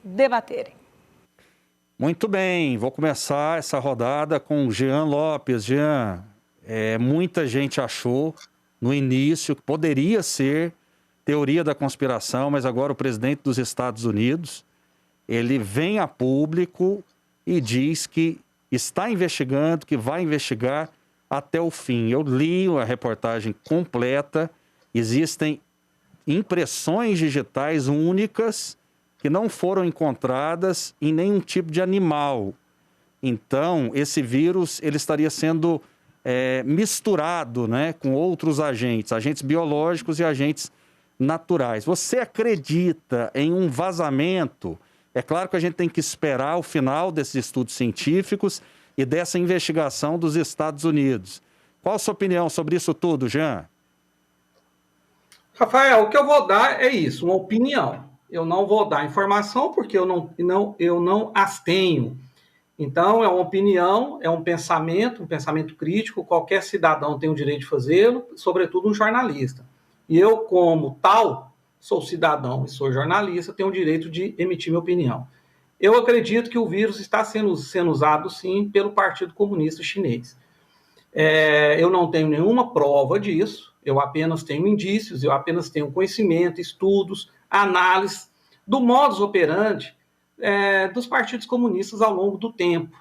debaterem. Muito bem, vou começar essa rodada com o Jean Lopes. Jean, muita gente achou no início que poderia ser teoria da conspiração, mas agora o presidente dos Estados Unidos, ele vem a público e diz que está investigando, que vai investigar até o fim. Eu li a reportagem completa, existem impressões digitais únicas que não foram encontradas em nenhum tipo de animal. Então, esse vírus ele estaria sendo misturado, né, com outros agentes biológicos e agentes naturais. Você acredita em um vazamento? É claro que a gente tem que esperar o final desses estudos científicos e dessa investigação dos Estados Unidos. Qual a sua opinião sobre isso tudo, Jean? Rafael, o que eu vou dar é isso, uma opinião. Eu não vou dar informação porque eu não as tenho. Então, é uma opinião, é um pensamento crítico, qualquer cidadão tem o direito de fazê-lo, sobretudo um jornalista. E eu, como tal, sou cidadão e sou jornalista, tenho o direito de emitir minha opinião. Eu acredito que o vírus está sendo usado, sim, pelo Partido Comunista Chinês. Eu não tenho nenhuma prova disso, eu apenas tenho indícios, eu apenas tenho conhecimento, estudos, análise do modus operandi dos partidos comunistas ao longo do tempo.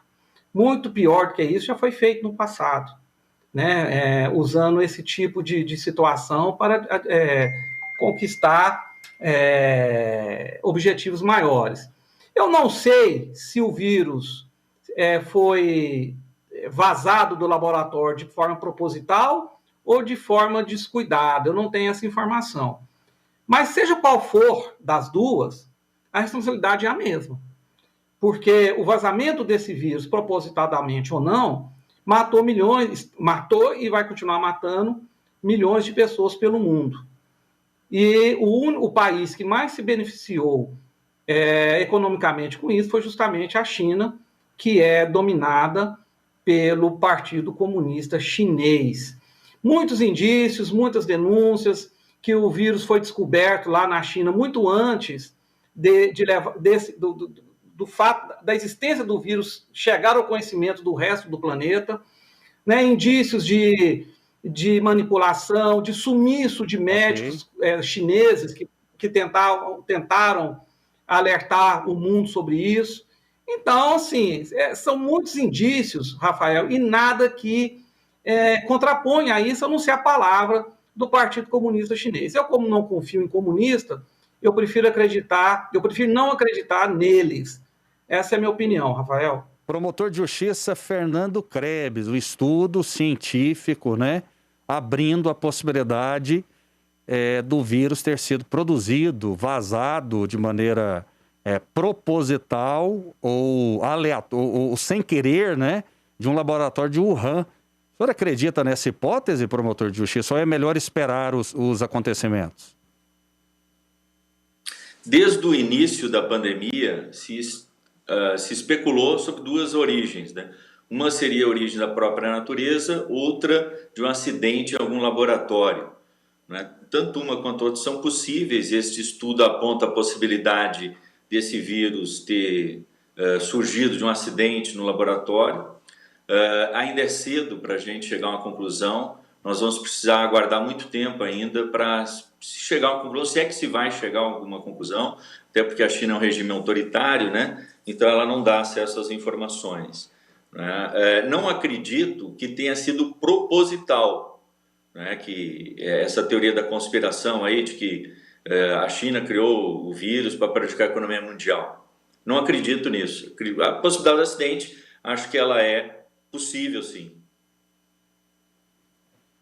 Muito pior do que isso já foi feito no passado, né? Usando esse tipo de situação para conquistar objetivos maiores. Eu não sei se o vírus foi vazado do laboratório de forma proposital ou de forma descuidada. Eu não tenho essa informação. Mas seja qual for das duas, a responsabilidade é a mesma. Porque o vazamento desse vírus, propositadamente ou não, matou e vai continuar matando milhões de pessoas pelo mundo. E o país que mais se beneficiou economicamente com isso foi justamente a China, que é dominada pelo Partido Comunista Chinês. Muitos indícios, muitas denúncias que o vírus foi descoberto lá na China muito antes do fato da existência do vírus chegar ao conhecimento do resto do planeta, né? Indícios de manipulação, de sumiço de médicos chineses que tentaram alertar o mundo sobre isso. Então, assim, são muitos indícios, Rafael, e nada que contrapõe a isso, a não ser a palavra do Partido Comunista Chinês. Eu, como não confio em comunista, eu prefiro não acreditar neles. Essa é a minha opinião, Rafael. Promotor de Justiça Fernando Krebs, um estudo científico, né, abrindo a possibilidade do vírus ter sido produzido, vazado de maneira proposital ou aleatória, ou sem querer, né, de um laboratório de Wuhan. O senhor acredita nessa hipótese, promotor de justiça, ou é melhor esperar os acontecimentos? Desde o início da pandemia, se especulou sobre duas origens, né? Uma seria a origem da própria natureza, outra de um acidente em algum laboratório, né? Tanto uma quanto outra são possíveis. Este estudo aponta a possibilidade desse vírus ter surgido de um acidente no laboratório. Ainda é cedo para a gente chegar a uma conclusão. Nós vamos precisar aguardar muito tempo ainda para chegar a uma conclusão, se é que se vai chegar a alguma conclusão, até porque a China é um regime autoritário, né? Então ela não dá acesso às informações, né? Não acredito que tenha sido proposital, né? Que essa teoria da conspiração aí de que a China criou o vírus para prejudicar a economia mundial. Não acredito nisso. A possibilidade do acidente, acho que ela é possível, sim.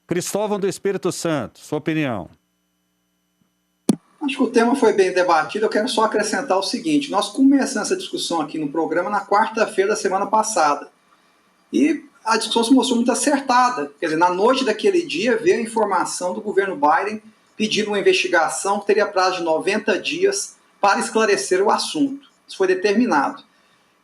Cristóvão do Espírito Santo, sua opinião. Acho que o tema foi bem debatido. Eu quero só acrescentar o seguinte: nós começamos essa discussão aqui no programa na quarta-feira da semana passada. E a discussão se mostrou muito acertada. Quer dizer, na noite daquele dia veio a informação do governo Biden pedindo uma investigação que teria prazo de 90 dias para esclarecer o assunto. Isso foi determinado.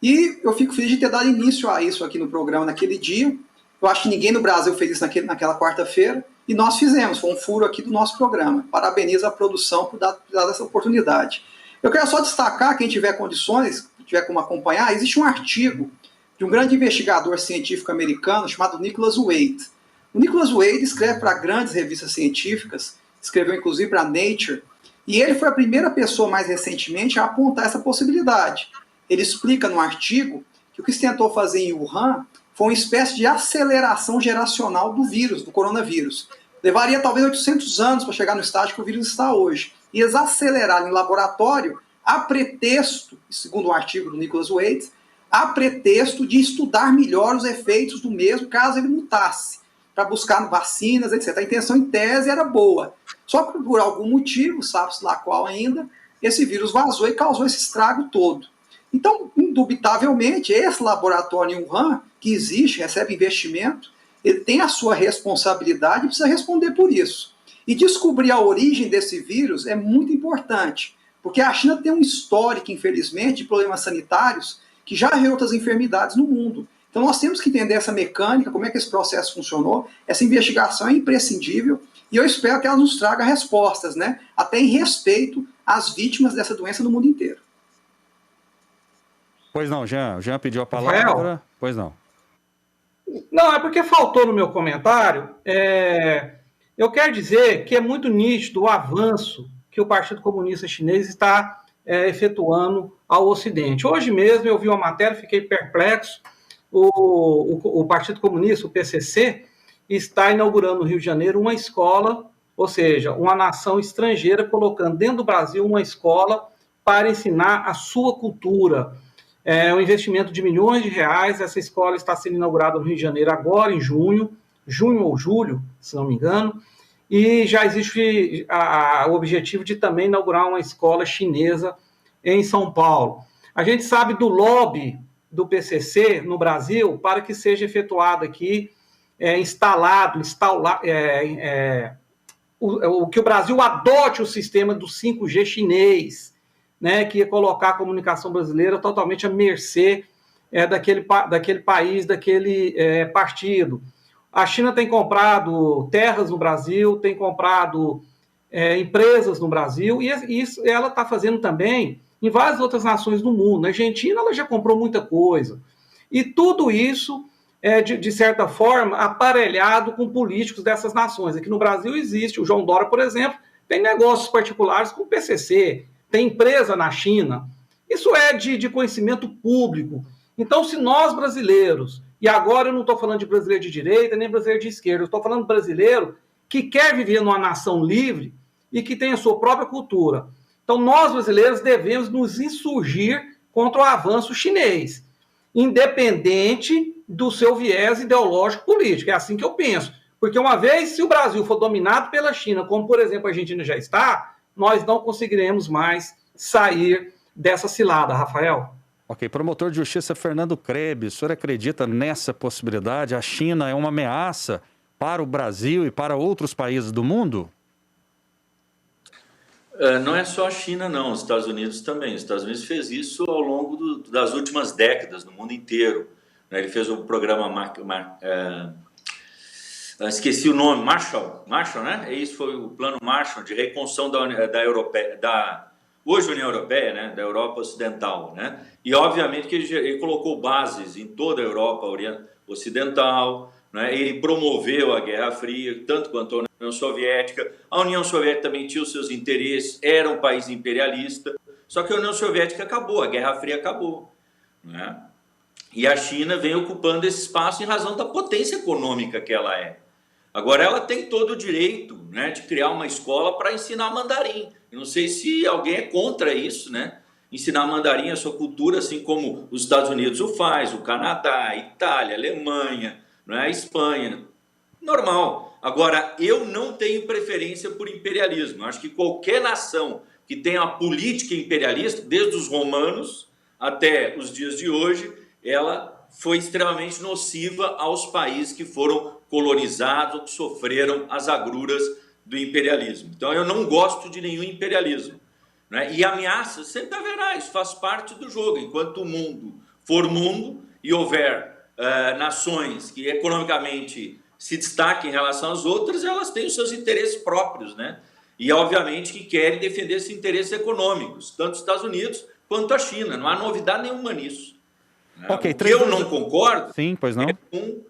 E eu fico feliz de ter dado início a isso aqui no programa naquele dia. Eu acho que ninguém no Brasil fez isso naquela quarta-feira, e nós fizemos, foi um furo aqui do nosso programa. Parabenizo a produção por dar essa oportunidade. Eu quero só destacar, quem tiver condições, tiver como acompanhar, existe um artigo de um grande investigador científico americano chamado Nicholas Wade. O Nicholas Wade escreve para grandes revistas científicas, escreveu inclusive para Nature, e ele foi a primeira pessoa mais recentemente a apontar essa possibilidade. Ele explica no artigo que o que se tentou fazer em Wuhan foi uma espécie de aceleração geracional do vírus, do coronavírus. Levaria talvez 800 anos para chegar no estágio que o vírus está hoje. E eles aceleraram em laboratório a pretexto, segundo o artigo do Nicholas Wade, a pretexto de estudar melhor os efeitos do mesmo caso ele mutasse, para buscar vacinas, etc. A intenção em tese era boa. Só que por algum motivo, sabe-se lá qual ainda, esse vírus vazou e causou esse estrago todo. Então, indubitavelmente, esse laboratório em Wuhan, que existe, recebe investimento, ele tem a sua responsabilidade e precisa responder por isso. E descobrir a origem desse vírus é muito importante, porque a China tem um histórico, infelizmente, de problemas sanitários que já gerou outras enfermidades no mundo. Então nós temos que entender essa mecânica, como é que esse processo funcionou. Essa investigação é imprescindível e eu espero que ela nos traga respostas, né? Até em respeito às vítimas dessa doença no mundo inteiro. Pois não, Jean. O Jean pediu a palavra. Rafael? Pois não. Não, é porque faltou no meu comentário. Eu quero dizer que é muito nítido o avanço que o Partido Comunista Chinês está efetuando ao Ocidente. Hoje mesmo eu vi uma matéria, fiquei perplexo. O Partido Comunista, o PCC, está inaugurando no Rio de Janeiro uma escola, ou seja, uma nação estrangeira colocando dentro do Brasil uma escola para ensinar a sua cultura. É um investimento de milhões de reais. Essa escola está sendo inaugurada no Rio de Janeiro agora, em junho ou julho, se não me engano, e já existe o objetivo de também inaugurar uma escola chinesa em São Paulo. A gente sabe do lobby do PCC no Brasil para que seja efetuado aqui, que o Brasil adote o sistema do 5G chinês, né, que ia colocar a comunicação brasileira totalmente à mercê daquele país, daquele partido. A China tem comprado terras no Brasil, tem comprado empresas no Brasil, e isso ela está fazendo também em várias outras nações do mundo. Na Argentina, ela já comprou muita coisa. E tudo isso é, de certa forma, aparelhado com políticos dessas nações. Aqui no Brasil existe, o João Dória, por exemplo, tem negócios particulares com o PCC, tem empresa na China. Isso é de conhecimento público. Então, se nós brasileiros, e agora eu não estou falando de brasileiro de direita, nem brasileiro de esquerda, eu estou falando de brasileiro que quer viver numa nação livre e que tem a sua própria cultura. Então, nós brasileiros devemos nos insurgir contra o avanço chinês, independente do seu viés ideológico político. É assim que eu penso. Porque uma vez, se o Brasil for dominado pela China, como, por exemplo, a Argentina já está, nós não conseguiremos mais sair dessa cilada, Rafael. Ok, promotor de justiça Fernando Krebs, o senhor acredita nessa possibilidade? A China é uma ameaça para o Brasil e para outros países do mundo? Não é só a China, não. Os Estados Unidos também. Os Estados Unidos fez isso ao longo das últimas décadas, no mundo inteiro. Ele fez o programa, esqueci o nome, Marshall, né? Isso foi o plano Marshall de reconstrução hoje União Europeia, né? Da Europa Ocidental, né? E obviamente que ele colocou bases em toda a Europa Ocidental, né? Ele promoveu a Guerra Fria, tanto quanto a União Soviética. A União Soviética também tinha os seus interesses, era um país imperialista, só que a União Soviética acabou, a Guerra Fria acabou, né? E a China vem ocupando esse espaço em razão da potência econômica que ela é. Agora, ela tem todo o direito, né, de criar uma escola para ensinar mandarim. Eu não sei se alguém é contra isso, né? Ensinar mandarim, a sua cultura, assim como os Estados Unidos o faz, o Canadá, a Itália, a Alemanha, né, a Espanha. Normal. Agora, eu não tenho preferência por imperialismo. Eu acho que qualquer nação que tenha uma política imperialista, desde os romanos até os dias de hoje, ela foi extremamente nociva aos países que foram colonizados ou que sofreram as agruras do imperialismo. Então, eu não gosto de nenhum imperialismo, né? E ameaças sempre haverá, isso faz parte do jogo. Enquanto o mundo for mundo e houver nações que economicamente se destaquem em relação às outras, elas têm os seus interesses próprios, né? E, obviamente, que querem defender seus interesses econômicos, tanto os Estados Unidos quanto a China. Não há novidade nenhuma nisso. Ok, o que eu não concordo Sim, pois não. é com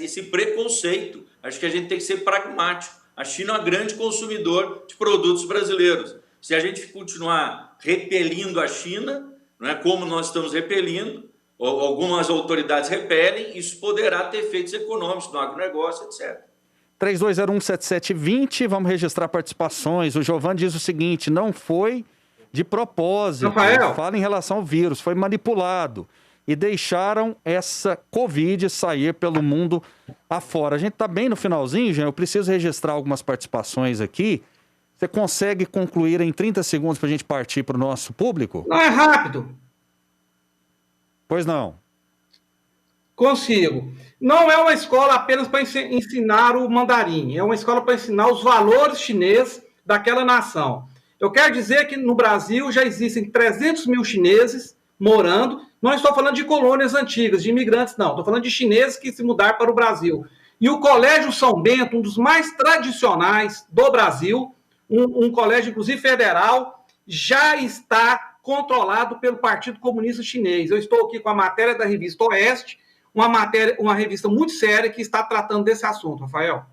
esse preconceito. Acho que a gente tem que ser pragmático. A China é um grande consumidor de produtos brasileiros. Se a gente continuar repelindo a China, não é, como nós estamos repelindo, ou algumas autoridades repelem, isso poderá ter efeitos econômicos no agronegócio, etc. 32017720, vamos registrar participações. O Giovanni diz o seguinte: não foi de propósito, Rafael, fala em relação ao vírus, foi manipulado e deixaram essa Covid sair pelo mundo afora. A gente está bem no finalzinho, Jean, eu preciso registrar algumas participações aqui. Você consegue concluir em 30 segundos para a gente partir para o nosso público? não é rápido. Pois não. Consigo. Não é uma escola apenas para ensinar o mandarim, é uma escola para ensinar os valores chineses daquela nação. Eu quero dizer que no Brasil já existem 300 mil chineses morando. Não estou falando de colônias antigas, de imigrantes, não. Estou falando de chineses que se mudaram para o Brasil. E o Colégio São Bento, um dos mais tradicionais do Brasil, um colégio, inclusive federal, já está controlado pelo Partido Comunista Chinês. Eu estou aqui com a matéria da revista Oeste, uma revista muito séria que está tratando desse assunto, Rafael.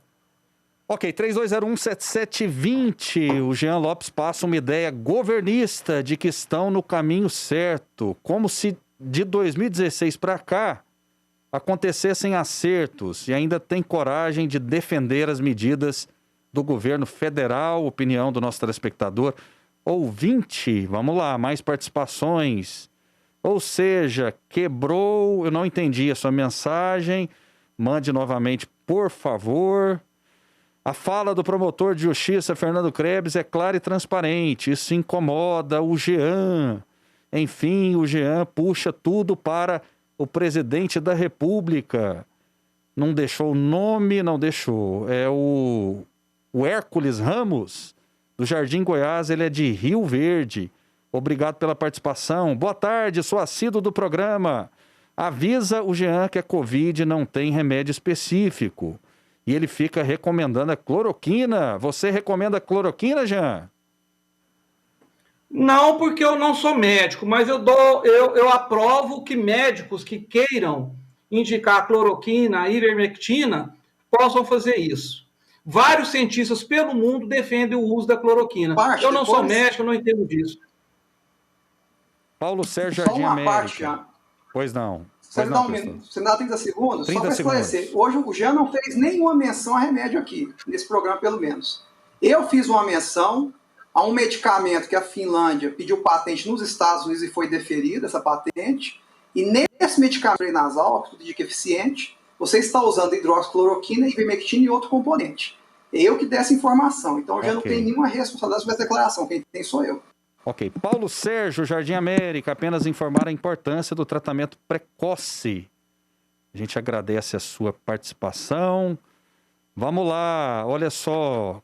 Ok, 32017720, o Jean Lopes passa uma ideia governista de que estão no caminho certo, como se de 2016 para cá acontecessem acertos, e ainda tem coragem de defender as medidas do governo federal. Opinião do nosso telespectador. Ouvinte, vamos lá, mais participações. Ou seja, quebrou, eu não entendi a sua mensagem, mande novamente, por favor. A fala do promotor de justiça, Fernando Krebs, é clara e transparente. Isso incomoda o Jean. Enfim, o Jean puxa tudo para o presidente da República. Não deixou o nome, não deixou. É o Hércules Ramos, do Jardim Goiás, ele é de Rio Verde. Obrigado pela participação. Boa tarde, sou assíduo do programa. Avisa o Jean que a Covid não tem remédio específico. E ele fica recomendando a cloroquina. Você recomenda a cloroquina, Jean? Não, porque eu não sou médico, mas eu aprovo que médicos que queiram indicar a cloroquina, a ivermectina, possam fazer isso. Vários cientistas pelo mundo defendem o uso da cloroquina. Eu não sou médico, eu não entendo disso. Paulo Sérgio Jardim América. Parte, já. Pois não. Você me dá 30 segundos? 30 só para esclarecer. Hoje o Jean não fez nenhuma menção a remédio aqui, nesse programa pelo menos. Eu fiz uma menção a um medicamento que a Finlândia pediu patente nos Estados Unidos e foi deferida essa patente. E nesse medicamento nasal, que tudo indica eficiente, você está usando hidroxicloroquina, ivermectina e outro componente. Eu que dei essa informação. Então, eu já não tenho nenhuma responsabilidade sobre essa declaração. Quem tem sou eu. Ok. Paulo Sérgio, Jardim América, apenas informar a importância do tratamento precoce. A gente agradece a sua participação. Vamos lá, olha só.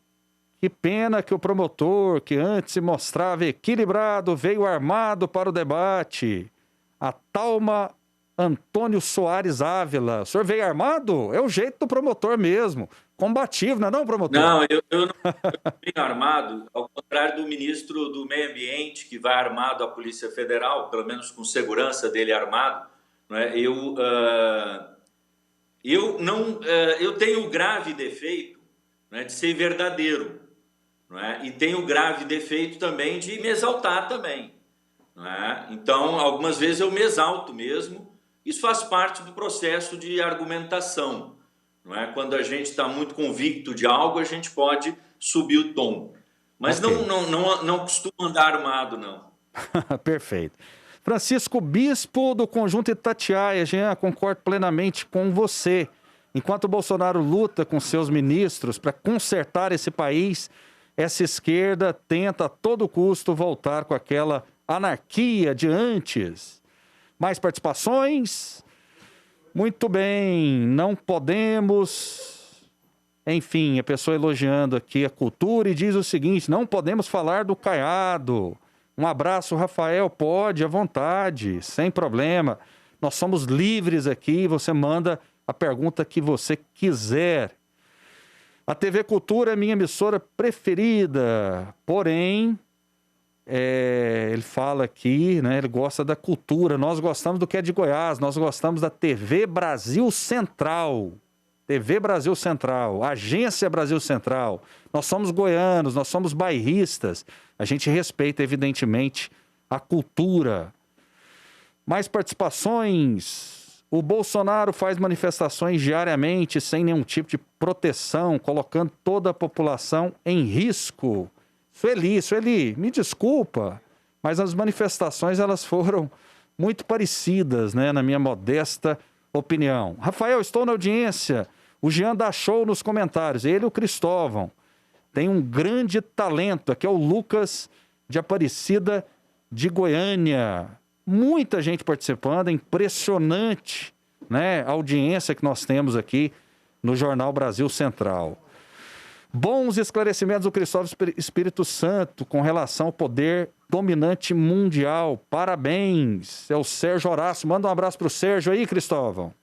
Que pena que o promotor, que antes se mostrava equilibrado, veio armado para o debate. A Talma Antônio Soares Ávila. O senhor veio armado? É o jeito do promotor mesmo. Combativo, não é não, promotor? Não, eu não venho armado. Ao contrário do ministro do Meio Ambiente, que vai armado à Polícia Federal, pelo menos com segurança dele armado, não é? Eu tenho o grave defeito, não é, de ser verdadeiro. Não é? E tenho o grave defeito também de me exaltar também. Não é? Então, algumas vezes eu me exalto mesmo. Isso faz parte do processo de argumentação. Não é? Quando a gente está muito convicto de algo, a gente pode subir o tom. Mas okay. não costumo andar armado, não. Perfeito. Francisco Bispo, do Conjunto Itatiaia. Jean, concordo plenamente com você. Enquanto o Bolsonaro luta com seus ministros para consertar esse país, essa esquerda tenta a todo custo voltar com aquela anarquia de antes. Mais participações? Muito bem, não podemos... Enfim, a pessoa elogiando aqui a cultura e diz o seguinte: não podemos falar do Caiado. Um abraço, Rafael, pode, à vontade, sem problema. Nós somos livres aqui, você manda a pergunta que você quiser. A TV Cultura é minha emissora preferida, porém, ele fala aqui, né, ele gosta da cultura, nós gostamos do que é de Goiás, nós gostamos da TV Brasil Central, TV Brasil Central, Agência Brasil Central, nós somos goianos, nós somos bairristas, a gente respeita, evidentemente, a cultura. Mais participações... O Bolsonaro faz manifestações diariamente sem nenhum tipo de proteção, colocando toda a população em risco. Sueli, me desculpa, mas as manifestações elas foram muito parecidas, né, na minha modesta opinião. Rafael, estou na audiência. O Jean dá show nos comentários. Ele e o Cristóvão. Tem um grande talento. Aqui é o Lucas de Aparecida de Goiânia. Muita gente participando, é impressionante, né, a audiência que nós temos aqui no Jornal Brasil Central. Bons esclarecimentos do Cristóvão Espírito Santo com relação ao poder dominante mundial. Parabéns. É o Sérgio Horácio. Manda um abraço para o Sérgio aí, Cristóvão.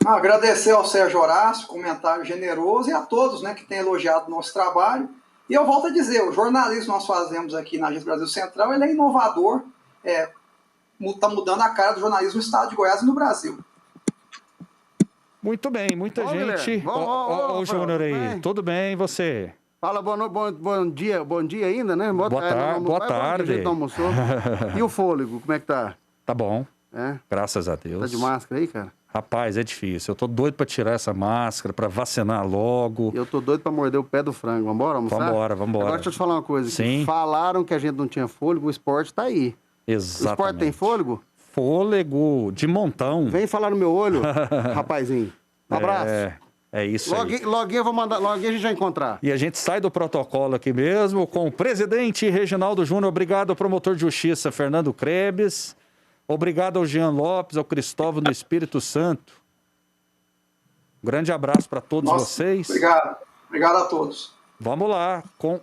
Agradecer ao Sérgio Horácio, comentário generoso, e a todos, né, que têm elogiado o nosso trabalho. E eu volto a dizer, o jornalismo que nós fazemos aqui na Agência Brasil Central, ele é inovador, está mudando a cara do jornalismo no estado de Goiás e no Brasil. Muito bem, muita gente. Ô, Júnior aí, tudo bem, e você? Fala, bom dia ainda, né? Boa tarde. A gente não almoçou. E o fôlego, como é que tá? Tá bom, É? graças a Deus. Tá de máscara aí, cara? Rapaz, é difícil. Eu tô doido pra tirar essa máscara, pra vacinar logo. Eu tô doido pra morder o pé do frango. Vambora almoçar? Vambora. Agora deixa eu te falar uma coisa. Sim. Que falaram que a gente não tinha fôlego, o esporte tá aí. Exatamente. O esporte tem fôlego? Fôlego de montão. Vem falar no meu olho, rapazinho. Um abraço. É isso aí. Loguinho eu vou mandar, loguinho a gente vai encontrar. E a gente sai do protocolo aqui mesmo com o presidente Reginaldo Júnior. Obrigado ao promotor de justiça Fernando Krebs. Obrigado ao Jean Lopes, ao Cristóvão do Espírito Santo. Um grande abraço para todos vocês. Obrigado a todos. Vamos lá com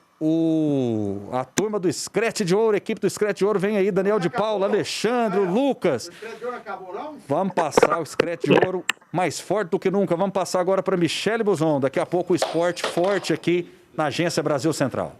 a turma do Scratch de Ouro, a equipe do Scratch de Ouro. Vem aí, Daniel de Paula, Alexandre, Lucas. O Scratch de Ouro acabou, não? Vamos passar o Scratch de Ouro mais forte do que nunca. Vamos passar agora para Michele Buzon. Daqui a pouco o esporte forte aqui na Agência Brasil Central.